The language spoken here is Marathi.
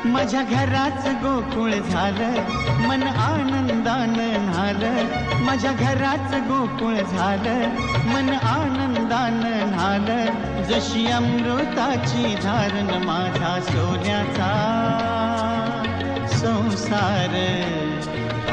माझ्या घराचं गोकुळ झालं, मन आनंदानं न्हालं. माझ्या घराचं गोकुळ झालं, मन आनंदानं न्हालं. जशी अमृताची धारण माझा सोन्याचा संसार.